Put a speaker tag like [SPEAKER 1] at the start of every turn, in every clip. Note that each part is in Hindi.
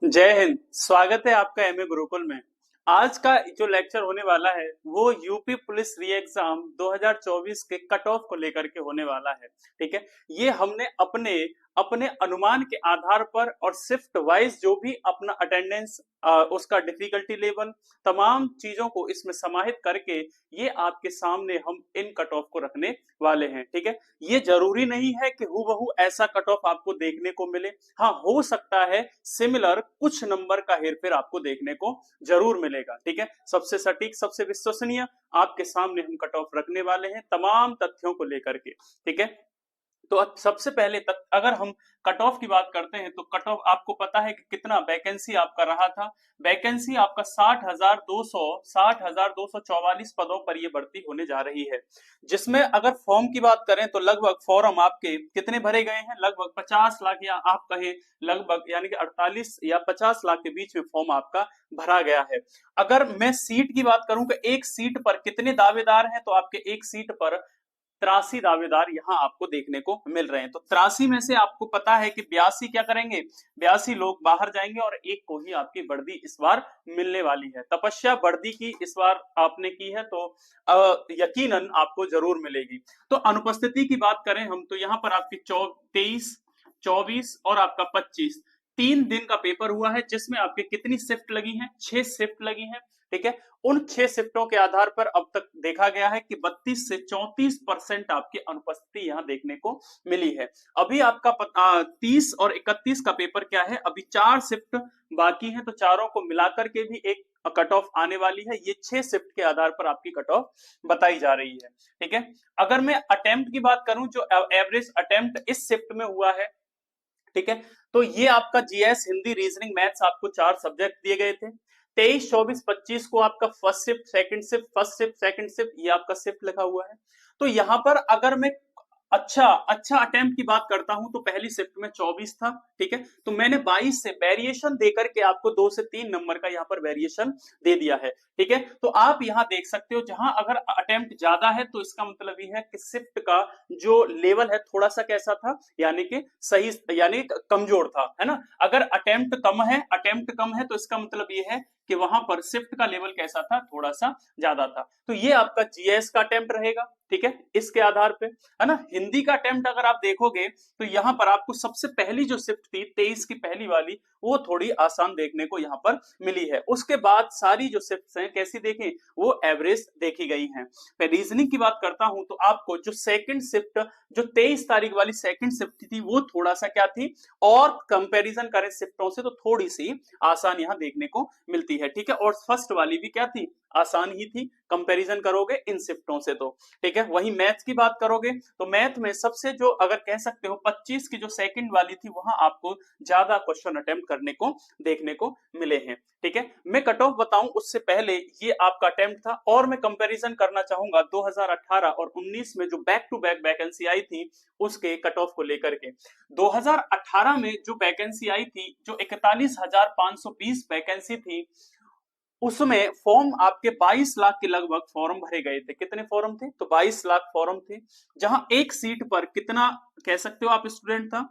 [SPEAKER 1] जय हिंद। स्वागत है आपका एमए गुरुकुल में। आज का जो लेक्चर होने वाला है वो यूपी पुलिस री एग्जाम 2024 के कट ऑफ को लेकर के होने वाला है। ठीक है, ये हमने अपने अपने अनुमान के आधार पर और शिफ्ट वाइज जो भी अपना अटेंडेंस, उसका डिफिकल्टी लेवल, तमाम चीजों को इसमें समाहित करके ये आपके सामने हम इन कट ऑफ को रखने वाले हैं। ठीक है, ये जरूरी नहीं है कि हूबहू ऐसा कट ऑफ आपको देखने को मिले। हाँ, हो सकता है सिमिलर कुछ नंबर का हेरफेर आपको देखने को जरूर मिलेगा। ठीक है, सबसे सटीक, सबसे विश्वसनीय आपके सामने हम कट ऑफ रखने वाले हैं तमाम तथ्यों को लेकर के। ठीक है, तो सबसे पहले तक अगर हम कट ऑफ की बात करते हैं तो कट ऑफ आपको पता है कि कितना वैकेंसी आपका रहा था। वैकेंसी आपका 60,244 पदों पर ये भर्ती होने जा रही है, जिसमें अगर फॉर्म की बात करें तो लगभग फॉर्म आपके कितने भरे गए हैं, लगभग 50 लाख, या आप कहें लगभग यानी कि 48 या 50 लाख के बीच में फॉर्म आपका भरा गया है। अगर मैं सीट की बात करूं कि एक सीट पर कितने दावेदार हैं, तो आपके एक सीट पर 83 दावेदार यहां आपको देखने को मिल रहे हैं। तो 83 में से आपको पता है कि 82 क्या करेंगे, 82 लोग बाहर जाएंगे और एक को ही आपकी वर्दी इस बार मिलने वाली है। तपस्या वर्दी की इस बार आपने की है तो यकीनन आपको जरूर मिलेगी। तो अनुपस्थिति की बात करें हम तो यहाँ पर आपकी 23, 24 और आपका 25 3 दिन का पेपर हुआ है, जिसमें आपके कितनी शिफ्ट लगी हैं, 6 शिफ्ट लगी हैं। ठीक है, उन 6 शिफ्टों के आधार पर अब तक देखा गया है कि 32 से 34% आपकी अनुपस्थिति यहां देखने को मिली है। अभी आपका 30 और 31 का पेपर क्या है, अभी 4 शिफ्ट बाकी है, तो चारों को मिलाकर के भी एक कट ऑफ आने वाली है। ये 6 शिफ्ट के आधार पर आपकी कट ऑफ बताई जा रही है। ठीक है, अगर मैं अटेम्प्ट की बात करूं, जो एवरेज अटेम्प्ट इस शिफ्ट में हुआ है, ठीक है, तो ये आपका जीएस, हिंदी, रीजनिंग, मैथ्स, आपको 4 सब्जेक्ट दिए गए थे। 23, 24, 25 को आपका first shift, second shift, first shift, second shift, ये आपका शिफ्ट लगा हुआ है। तो यहां पर अगर मैं अच्छा अच्छा अटेम्प्ट की बात करता हूं तो पहली शिफ्ट में 24 था। ठीक है, तो मैंने 22 से वेरिएशन देकर के आपको 2 से 3 नंबर का यहां पर वेरिएशन दे दिया है। ठीक है, तो आप यहां देख सकते हो जहां अगर अटेम्प्ट ज्यादा है तो इसका मतलब ये है कि शिफ्ट का जो लेवल है थोड़ा सा कैसा था, यानी कि सही, यानी कमजोर था, है ना। अगर अटेम्प्ट कम है तो इसका मतलब ये है कि वहां पर शिफ्ट का लेवल कैसा था, थोड़ा सा ज्यादा था। तो ये आपका जीएस का अटेम्प्ट रहेगा। ठीक है, इसके आधार पे, है ना। हिंदी का अटेम्प्ट अगर आप देखोगे तो यहां पर आपको सबसे पहली जो शिफ्ट थी 23 की पहली वाली, वो थोड़ी आसान देखने को यहां पर मिली है। उसके बाद सारी जो शिफ्ट्स हैं कैसी देखें, वो एवरेज देखी गई हैं। मैं रीजनिंग की बात करता हूं तो आपको जो सेकंड शिफ्ट, जो 23 तारीख वाली सेकंड शिफ्ट थी, वो थोड़ा सा क्या थी, और कंपैरिजन करें शिफ्टों से तो थोड़ी सी आसान यहां देखने को मिलती है। ठीक है, और फर्स्ट वाली भी क्या थी, आसान ही थी कंपैरिजन करोगे इन शिफ्टों से तो। ठीक है, वही मैथ की बात करोगे तो मैथ में सबसे जो अगर कह सकते हो 25 की जो सेकंड वाली थी, वहां आपको ज्यादा क्वेश्चन अटेम्प्ट करने को देखने को मिले हैं। ठीक है, मैं कट ऑफ बताऊं उससे पहले ये आपका अटेम्प्ट था, और मैं कंपैरिजन करना चाहूंगा 2018 और 19 में जो बैक टू बैक वैकेंसी आई थी उसके कट ऑफ को लेकर के। 2018 में जो वैकेंसी आई थी, जो 41,520 वैकेंसी थी, उसमें फॉर्म आपके 22 लाख के लगभग फॉर्म भरे गए थे। कितने फॉर्म थे, तो 22 लाख फॉर्म थे, जहां एक सीट पर कितना कह सकते हो आप स्टूडेंट था,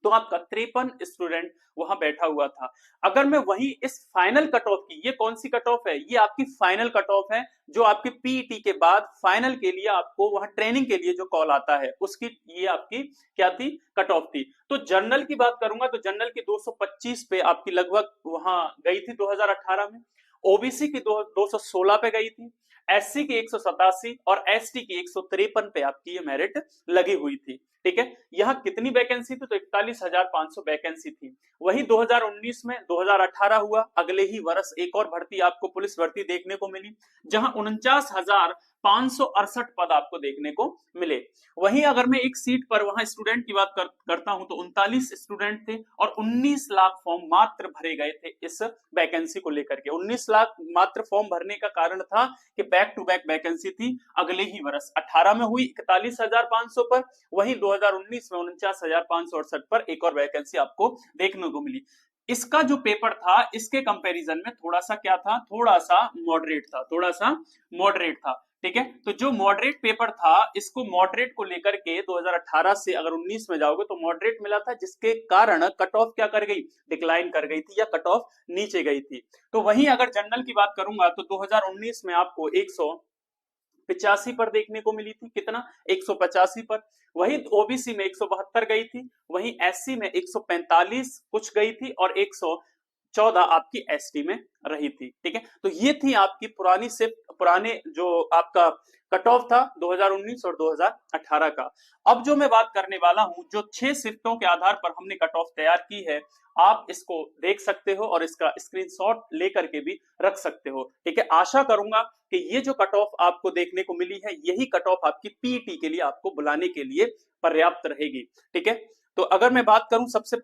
[SPEAKER 1] तो आपका 53 स्टूडेंट वहां बैठा हुआ था। अगर मैं वही इस फाइनल कट ऑफ की, ये कौन सी कट ऑफ है, ये आपकी फाइनल कट ऑफ है, जो आपकी पीईटी के बाद फाइनल के लिए आपको वहां ट्रेनिंग के लिए जो कॉल आता है उसकी, ये आपकी क्या थी, कट ऑफ थी। तो जनरल की बात करूंगा तो जनरल की 225 पे आपकी लगभग वहां गई थी 2018 में। ओबीसी की 216 पे गई थी, एससी की 187 और एसटी की 153 पे आपकी ये मेरिट लगी हुई थी। ठीक है, यहाँ कितनी वैकेंसी थी, तो 41,500 वैकेंसी थी। वही 2019 में 2018 हुआ, अगले ही वर्ष एक और भर्ती आपको पुलिस भर्ती देखने को मिली, जहां 49,568 पद आपको देखने को मिले। वहीं अगर मैं एक सीट पर वहां स्टूडेंट की बात करता हूं तो 39 स्टूडेंट थे और 19 लाख फॉर्म मात्र भरे गए थे इस वैकेंसी को लेकर के। 19 लाख मात्र फॉर्म भरने का कारण था कि बैक टू बैक वैकेंसी थी, अगले ही वर्ष 18 में हुई 41,500 पर, वहीं 2019 में 49,568 पर एक और वैकेंसी आपको देखने को मिली। इसका जो पेपर था इसके कंपैरिजन में थोड़ा सा क्या था, थोड़ा सा मॉडरेट था, थोड़ा सा मॉडरेट था। ठीक है। तो जो मॉडरेट पेपर था, इसको मॉडरेट को लेकर के 2018 से अगर 19 में जाओगे तो मॉडरेट मिला था, जिसके कारण कट ऑफ क्या कर गई, डिक्लाइन कर गई थी या कट ऑफ नीचे गई थी। तो वहीं अगर जनरल की बात करूंगा तो 2019 में आपको 185 पर देखने को मिली थी। कितना, 185 पर। वहीं ओबीसी में 172 गई थी, वहीं एससी में 145 कुछ गई थी और 114 आपकी एसटी में रही थी। ठीक है, तो ये थी आपकी पुरानी शिफ्ट, पुराने जो आपका कट ऑफ था 2019 और 2018 का। अब जो मैं बात करने वाला हूं, जो 6 शिफ्टों के आधार पर हमने कट ऑफ तैयार की है, आप इसको देख सकते हो और इसका स्क्रीनशॉट लेकर के भी रख सकते हो। ठीक है, आशा करूंगा कि ये जो कट ऑफ आपको देखने को मिली है, यही कट ऑफ आपकी पीईटी के लिए, आपको बुलाने के लिए पर्याप्त रहेगी। ठीक है, तो अगर मैं बात करूं सबसे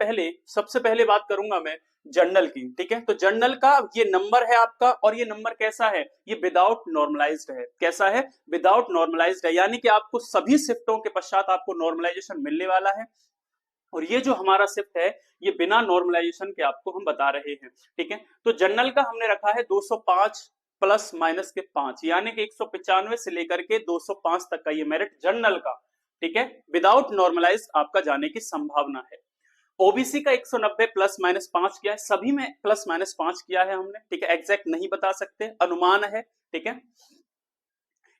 [SPEAKER 1] पहले बात करूंगा मैं जर्नल की। ठीक है, तो जर्नल का ये नंबर है आपका, और ये नंबर कैसा है, ये विदाउट नॉर्मलाइज्ड है। कैसा है, विदाउट नॉर्मलाइज्ड है, यानी कि आपको सभी शिफ्टों के पश्चात आपको नॉर्मलाइजेशन मिलने वाला है। और ये जो हमारा शिफ्ट है, ये बिना नॉर्मलाइजेशन के आपको हम बता रहे हैं। ठीक है, तो जनरल का हमने रखा है 205 प्लस माइनस के 5, यानी कि 195 से लेकर के 205 तक का ये मेरिट जनरल का। ठीक है, विदाउट नॉर्मलाइज आपका जाने की संभावना है। ओबीसी का 190 प्लस माइनस 5 किया है, सभी में प्लस माइनस 5 किया है हमने। ठीक है, एग्जैक्ट नहीं बता सकते, अनुमान है। ठीक है,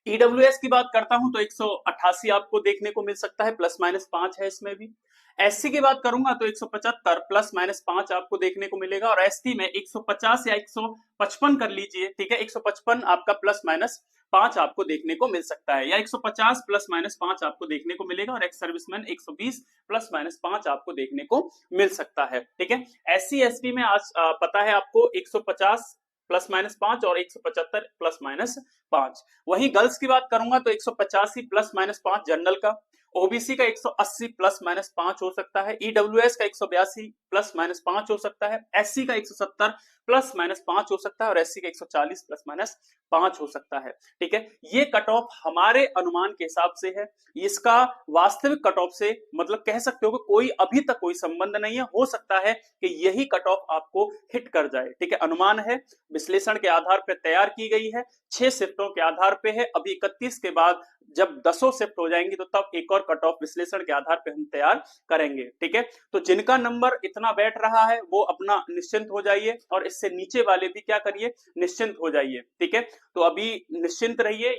[SPEAKER 1] ईडब्ल्यूएस की बात करता हूं तो 188 आपको देखने को मिल सकता है, प्लस माइनस 5 है इसमें भी। एससी की बात करूंगा तो 175 प्लस माइनस 5 आपको देखने को मिलेगा, और एसटी में 150 या 155 कर लीजिए। ठीक है, 155 आपका प्लस माइनस 5 आपको देखने को मिल सकता है, या 150 प्लस माइनस 5 आपको देखने को मिलेगा, और एक्स सर्विसमैन 120 प्लस माइनस 5 आपको देखने को मिल सकता है। ठीक है, एससी एसटी में आज पता है आपको 150 प्लस माइनस 5 और 175 प्लस माइनस 5। वहीं गर्ल्स की बात करूंगा तो 185 प्लस माइनस 5 जनरल का, ओबीसी का 180 प्लस माइनस 5 हो सकता है, ईडब्ल्यूएस का 182 प्लस माइनस 5 हो सकता है, एससी का 170 प्लस माइनस 5 हो सकता है, और एससी का 140 प्लस माइनस 5 हो सकता है। ठीक है, ये कट ऑफ हमारे अनुमान के हिसाब से है, इसका वास्तविक कट ऑफ से मतलब कह सकते हो कि कोई अभी तक कोई संबंध नहीं है। हो सकता है कि यही कट ऑफ आपको हिट कर जाए। ठीक है, अनुमान है, विश्लेषण के आधार पर तैयार की गई है, 6 शिफ्टों के आधार पे है। अभी 31 के बाद जब 10 शिफ्ट हो जाएंगी तो तब एक और कट ऑफ विश्लेषण के आधार पे हम तैयार करेंगे। ठीक है, तो जिनका नंबर इतना बैठ रहा है वो अपना निश्चिंत हो जाइए, और इससे नीचे वाले भी क्या करिए, निश्चिंत हो जाइए। ठीक है, तो अभी निश्चिंत रहिए,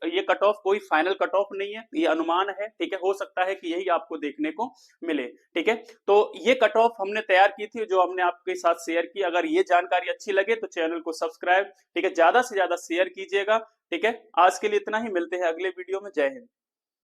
[SPEAKER 1] ये कट ऑफ कोई फाइनल कट ऑफ नहीं है, ये अनुमान है। ठीक है, हो सकता है कि यही आपको देखने को मिले। ठीक है, तो ये कट ऑफ हमने तैयार की थी, जो हमने आपके साथ शेयर की। अगर ये जानकारी अच्छी लगे तो चैनल को सब्सक्राइब, ठीक है, ज्यादा से ज्यादा शेयर कीजिएगा। ठीक है, आज के लिए इतना ही, मिलते हैं अगले वीडियो में। जय हिंद।